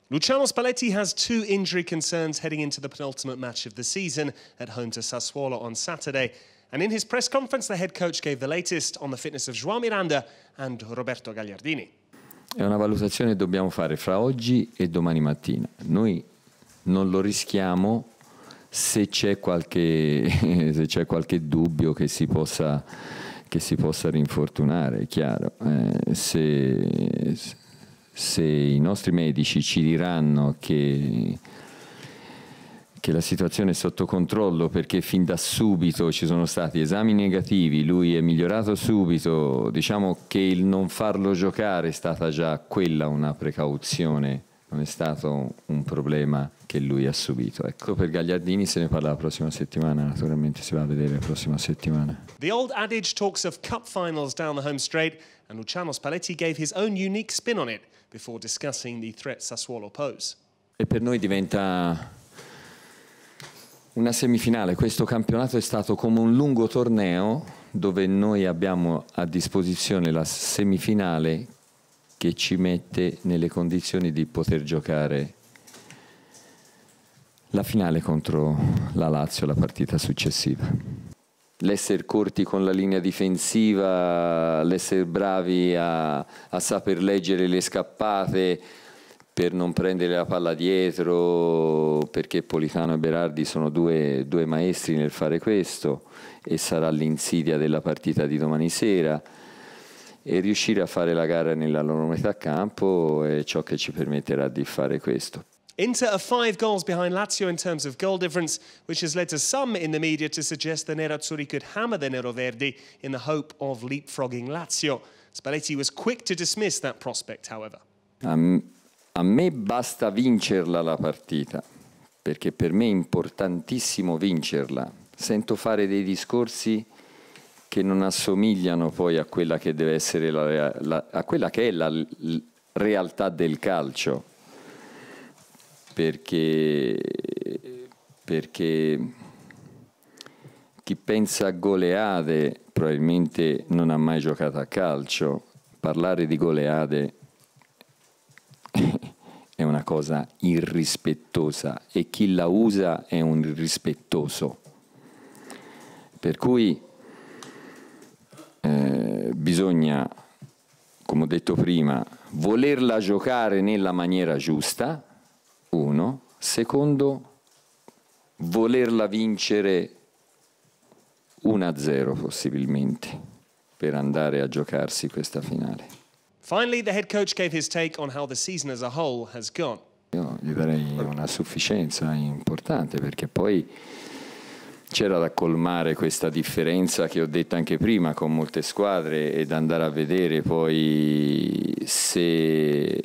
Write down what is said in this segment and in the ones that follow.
Luciano Spalletti has two injury concerns heading into the penultimate match of the season at home to Sassuolo on Saturday. And in his press conference, the head coach gave the latest on the fitness of João Miranda and Roberto Gagliardini. È una valutazione che dobbiamo fare fra oggi e domani mattina. Noi non lo rischiamo se c'è qualche dubbio che si possa rinfortunare, è chiaro. Se i nostri medici ci diranno che la situazione è sotto controllo perché fin da subito ci sono stati esami negativi, lui è migliorato subito, diciamo che il non farlo giocare è stata già quella una precauzione, non è stato un problema che lui ha subito. Ecco, per Gagliardini se ne parla la prossima settimana, naturalmente si va a vedere la prossima settimana. The old adage talks of cup finals down the home straight, and Luciano Spalletti gave his own unique spin on it before discussing the threat Sassuolo pose. E per noi diventa una semifinale. Questo campionato è stato come un lungo torneo dove noi abbiamo a disposizione la semifinale che ci mette nelle condizioni di poter giocare la finale contro la Lazio, la partita successiva. L'essere corti con la linea difensiva, l'essere bravi a saper leggere le scappate per non prendere la palla dietro, perché Politano e Berardi sono due maestri nel fare questo e sarà l'insidia della partita di domani sera, e riuscire a fare la gara nella loro metà campo è ciò che ci permetterà di fare questo. Inter are 5 goals behind Lazio in terms of goal difference, which has led to some in the media to suggest the Nerazzurri could hammer the Neroverdi in the hope of leapfrogging Lazio. Spalletti was quick to dismiss that prospect, however. A me basta vincerla la partita, perché per me è importantissimo vincerla. Sento fare dei discorsi che non assomigliano poi a quella che deve essere a quella che è la realtà del calcio. Perché chi pensa a goleade probabilmente non ha mai giocato a calcio. Parlare di goleade è una cosa irrispettosa e chi la usa è un irrispettoso. Per cui bisogna, come ho detto prima, volerla giocare nella maniera giusta. Uno. Secondo, volerla vincere 1-0 possibilmente per andare a giocarsi questa finale. Finally, the head coach gave his take on how the season as a whole has gone. Io gli darei una sufficienza importante, perché poi c'era da colmare questa differenza che ho detto anche prima con molte squadre, ed andare a vedere poi se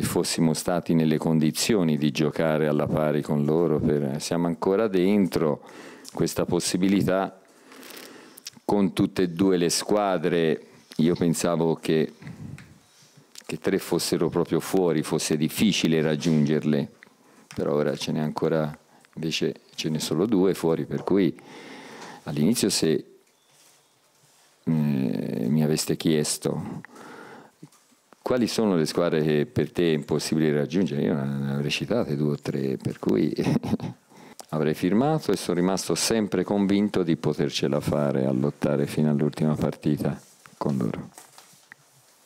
fossimo stati nelle condizioni di giocare alla pari con loro. Siamo ancora dentro questa possibilità con tutte e due le squadre. Io pensavo che 3 fossero proprio fuori, fosse difficile raggiungerle, però ora ce n'è ancora, invece ce ne sono 2 fuori, per cui all'inizio se mi aveste chiesto quali sono le squadre che per te è impossibile raggiungere, io ne avrei citate 2 o 3, per cui avrei firmato, e sono rimasto sempre convinto di potercela fare a lottare fino all'ultima partita con loro.